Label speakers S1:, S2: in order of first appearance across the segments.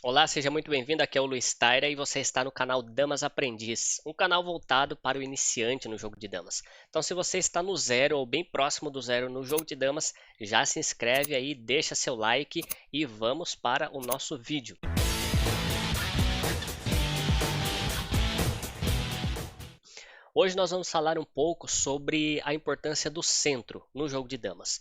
S1: Olá, seja muito bem-vindo. Aqui é o Luiz Taira e você está no canal Damas Aprendiz, um canal voltado para o iniciante no jogo de damas. Então, se você está no zero ou bem próximo do zero no jogo de damas, já se inscreve aí, deixa seu like e vamos para o nosso vídeo. Hoje nós vamos falar um pouco sobre a importância do centro no jogo de damas.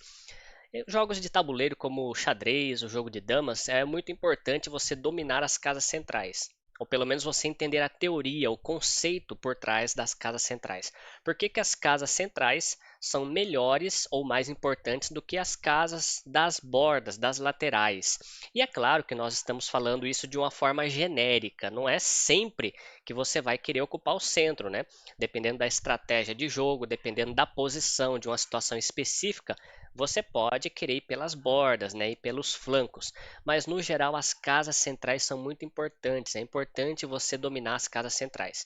S1: Jogos de tabuleiro como o xadrez, o jogo de damas, é muito importante você dominar as casas centrais. Ou pelo menos você entender a teoria, o conceito por trás das casas centrais. Por que que as casas centrais são melhores ou mais importantes do que as casas das bordas, das laterais? E é claro que nós estamos falando isso de uma forma genérica, não é sempre que você vai querer ocupar o centro, né? Dependendo da estratégia de jogo, dependendo da posição de uma situação específica, você pode querer ir pelas bordas, né, e pelos flancos, mas no geral as casas centrais são muito importantes. É importante você dominar as casas centrais.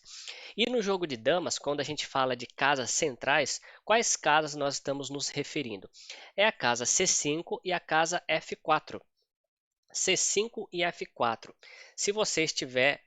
S1: E no jogo de damas, quando a gente fala de casas centrais, quais casas nós estamos nos referindo? É a casa C5 e a casa F4. C5 e F4. Se você estiver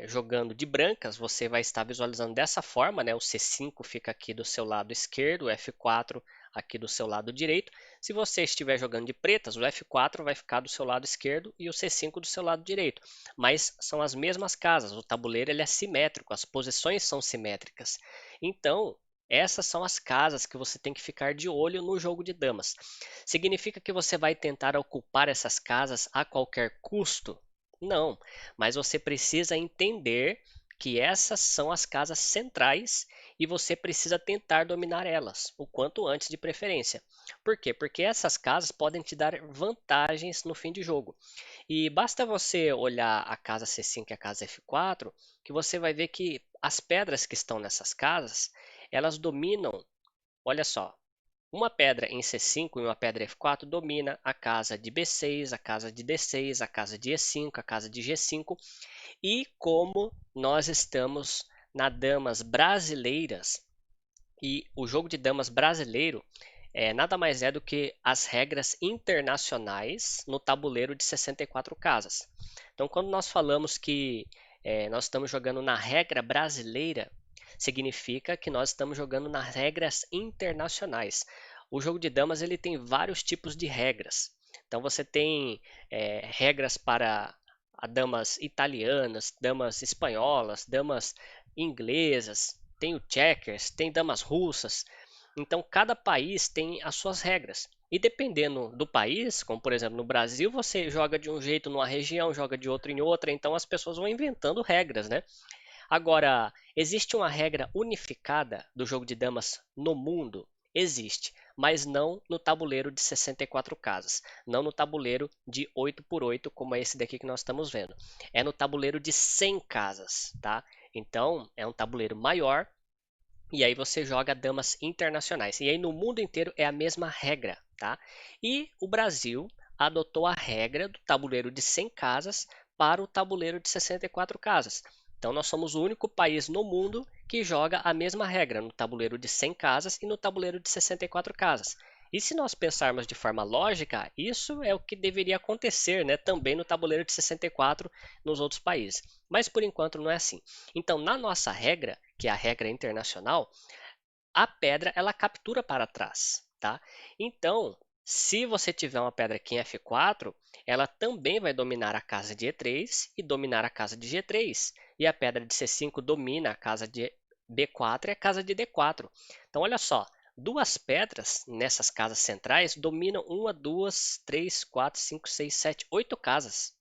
S1: jogando de brancas, você vai estar visualizando dessa forma, né? O C5 fica aqui do seu lado esquerdo, o F4 aqui do seu lado direito. Se você estiver jogando de pretas, o F4 vai ficar do seu lado esquerdo e o C5 do seu lado direito. Mas são as mesmas casas, o tabuleiro ele é simétrico, as posições são simétricas. Então, essas são as casas que você tem que ficar de olho no jogo de damas. Significa que você vai tentar ocupar essas casas a qualquer custo? Não, mas você precisa entender que essas são as casas centrais e você precisa tentar dominar elas, o quanto antes de preferência. Por quê? Porque essas casas podem te dar vantagens no fim de jogo. E basta você olhar a casa C5 e a casa F4, que você vai ver que as pedras que estão nessas casas, elas dominam, olha só, uma pedra em C5 e uma pedra F4 domina a casa de B6, a casa de D6, a casa de E5, a casa de G5. E como nós estamos na damas brasileiras, e o jogo de damas brasileiro nada mais é do que as regras internacionais no tabuleiro de 64 casas. Então, quando nós falamos que nós estamos jogando na regra brasileira, significa que nós estamos jogando nas regras internacionais. O jogo de damas ele tem vários tipos de regras. Então, você tem regras para damas italianas, damas espanholas, damas inglesas, tem o checkers, tem damas russas. Então, cada país tem as suas regras. E dependendo do país, como por exemplo no Brasil, você joga de um jeito numa região, joga de outro em outra, então as pessoas vão inventando regras, né? Agora, existe uma regra unificada do jogo de damas no mundo? Existe, mas não no tabuleiro de 64 casas, não no tabuleiro de 8 por 8, como é esse daqui que nós estamos vendo. É no tabuleiro de 100 casas, tá? Então, é um tabuleiro maior, e aí você joga damas internacionais. E aí no mundo inteiro é a mesma regra, tá? E o Brasil adotou a regra do tabuleiro de 100 casas para o tabuleiro de 64 casas. Então nós somos o único país no mundo que joga a mesma regra no tabuleiro de 100 casas e no tabuleiro de 64 casas. E se nós pensarmos de forma lógica, isso é o que deveria acontecer, né, também no tabuleiro de 64 nos outros países. Mas por enquanto não é assim. Então, na nossa regra, que é a regra internacional, a pedra ela captura para trás, tá? Então, se você tiver uma pedra aqui em F4, ela também vai dominar a casa de E3 e dominar a casa de G3. E a pedra de C5 domina a casa de B4 e a casa de D4. Então, olha só, duas pedras nessas casas centrais dominam uma, duas, três, quatro, cinco, seis, sete, oito casas.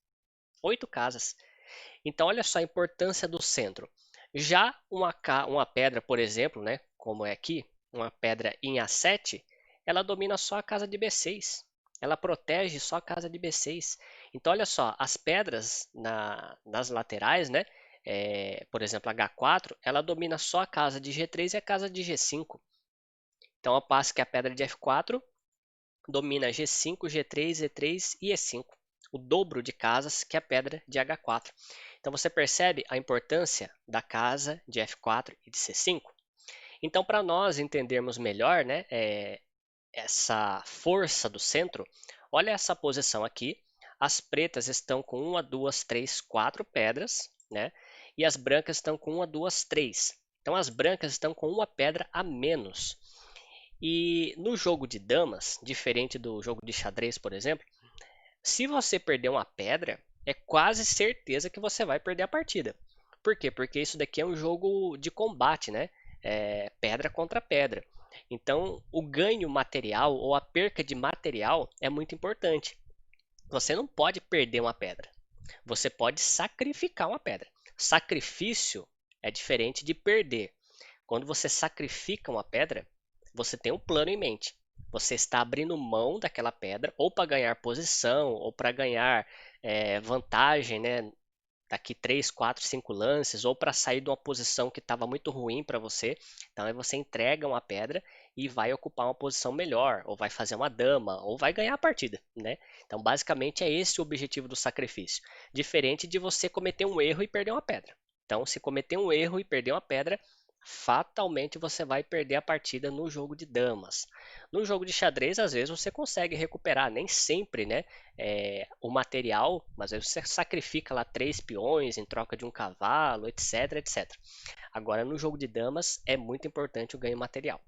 S1: Oito casas. Então, olha só a importância do centro. Já uma pedra, por exemplo, né, como é aqui, uma pedra em A7, ela domina só a casa de B6. Ela protege só a casa de B6. Então, olha só, as pedras nas laterais, né, por exemplo, H4, ela domina só a casa de G3 e a casa de G5. Então, ao passo que a pedra de F4 domina G5, G3, E3 e E5, o dobro de casas que a pedra de H4. Então você percebe a importância da casa de F4 e de C5? Então, para nós entendermos melhor, essa força do centro, olha essa posição aqui. as pretas estão com 1, 2, 3, 4 pedras, né? E as brancas estão com 1, 2, 3. Então as brancas estão com uma pedra a menos. E no jogo de damas, diferente do jogo de xadrez, por exemplo, se você perder uma pedra, é quase certeza que você vai perder a partida. Por quê? Porque isso daqui é um jogo de combate, né? É pedra contra pedra. Então, o ganho material ou a perca de material é muito importante. Você não pode perder uma pedra. Você pode sacrificar uma pedra. Sacrifício é diferente de perder. Quando você sacrifica uma pedra, você tem um plano em mente. Você está abrindo mão daquela pedra ou para ganhar posição ou para ganhar vantagem, né? Daqui 3, 4, 5 lances, ou para sair de uma posição que estava muito ruim para você. Então aí você entrega uma pedra e vai ocupar uma posição melhor, ou vai fazer uma dama, ou vai ganhar a partida, né? Então basicamente é esse o objetivo do sacrifício. Diferente de você cometer um erro e perder uma pedra. Então se cometer um erro e perder uma pedra, fatalmente você vai perder a partida no jogo de damas. No jogo de xadrez, às vezes você consegue recuperar, nem sempre, né, o material, mas aí você sacrifica lá 3 peões em troca de um cavalo, etc, etc. Agora, no jogo de damas, é muito importante o ganho material.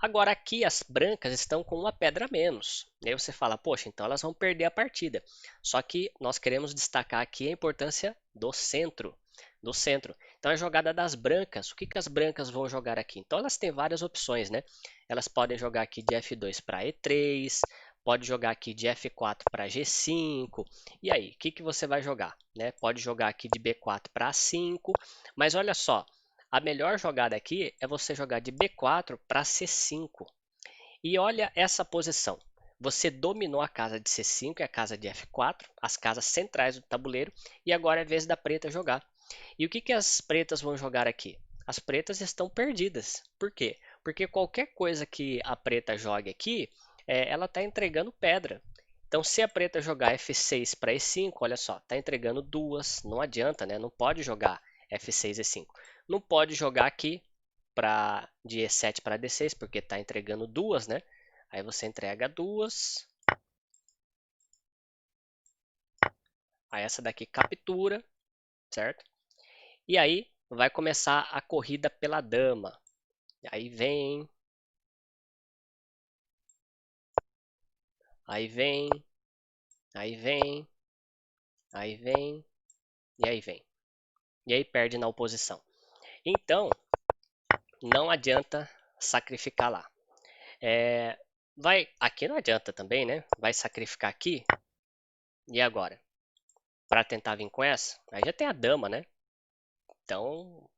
S1: Agora aqui as brancas estão com uma pedra a menos. E aí você fala, poxa, então elas vão perder a partida. Só que nós queremos destacar aqui a importância do centro. Do centro. Então a jogada das brancas, o que as brancas vão jogar aqui? Então elas têm várias opções, né? Elas podem jogar aqui de F2 para E3, pode jogar aqui de F4 para G5. E aí, o que você vai jogar? Né? Pode jogar aqui de B4 para A5, mas olha só, a melhor jogada aqui é você jogar de B4 para C5. E olha essa posição. Você dominou a casa de C5 e a casa de F4, as casas centrais do tabuleiro, e agora é vez da preta jogar. E o que as pretas vão jogar aqui? As pretas estão perdidas. Por quê? Porque qualquer coisa que a preta jogue aqui, ela está entregando pedra. Então, se a preta jogar F6 para E5, olha só, está entregando duas, não adianta, né? Não pode jogar F6 e E5. Não pode jogar aqui de E7 para D6, porque está entregando duas, né? Aí você entrega duas. Aí essa daqui captura, certo? E aí vai começar a corrida pela dama. Aí vem. Aí vem. Aí vem. Aí vem. E aí vem. E aí perde na oposição. Então, não adianta sacrificar lá. Aqui não adianta também, né? Vai sacrificar aqui. E agora? Para tentar vir com essa? Aí já tem a dama, né? Então,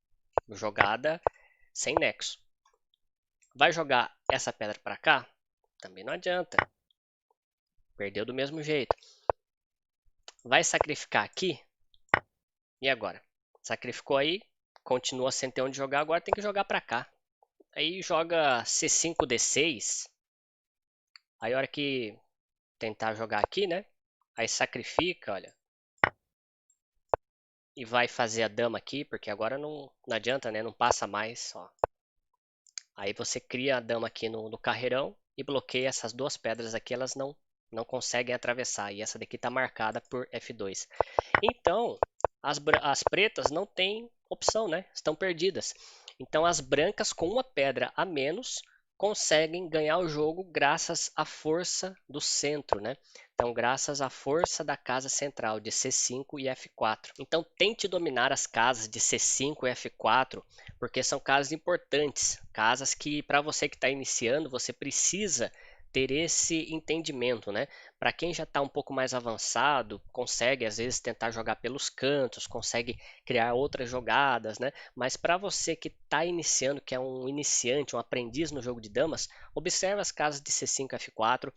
S1: jogada sem nexo. Vai jogar essa pedra para cá? Também não adianta. Perdeu do mesmo jeito. Vai sacrificar aqui? E agora? Sacrificou aí, continua sem ter onde jogar, agora tem que jogar para cá. Aí joga C5, D6. Aí a hora que tentar jogar aqui, né? Aí sacrifica, olha. E vai fazer a dama aqui, porque agora não adianta, né? Não passa mais, ó. Aí você cria a dama aqui no carreirão e bloqueia essas duas pedras aqui, elas não conseguem atravessar. E essa daqui está marcada por F2. Então, as pretas não têm opção, né? Estão perdidas. Então, as brancas com uma pedra a menos conseguem ganhar o jogo graças à força do centro, né? Então, graças à força da casa central de C5 e F4. Então, tente dominar as casas de C5 e F4, porque são casas importantes, casas que para você que está iniciando, você precisa ter esse entendimento, né? Para quem já está um pouco mais avançado, consegue às vezes tentar jogar pelos cantos, consegue criar outras jogadas, né? Mas para você que está iniciando, que é um iniciante, um aprendiz no jogo de damas, observe as casas de C5 F4,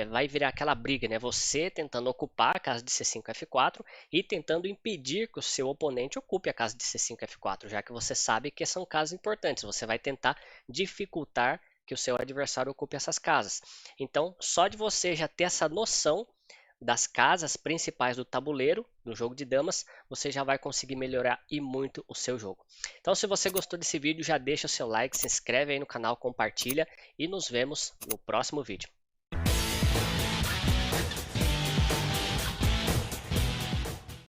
S1: vai virar aquela briga, né? Você tentando ocupar a casa de C5 F4 e tentando impedir que o seu oponente ocupe a casa de C5 F4, já que você sabe que são casas importantes. Você vai tentar dificultar que o seu adversário ocupe essas casas. Então, só de você já ter essa noção das casas principais do tabuleiro, no jogo de damas, você já vai conseguir melhorar e muito o seu jogo. Então, se você gostou desse vídeo, já deixa o seu like, se inscreve aí no canal, compartilha e nos vemos no próximo vídeo.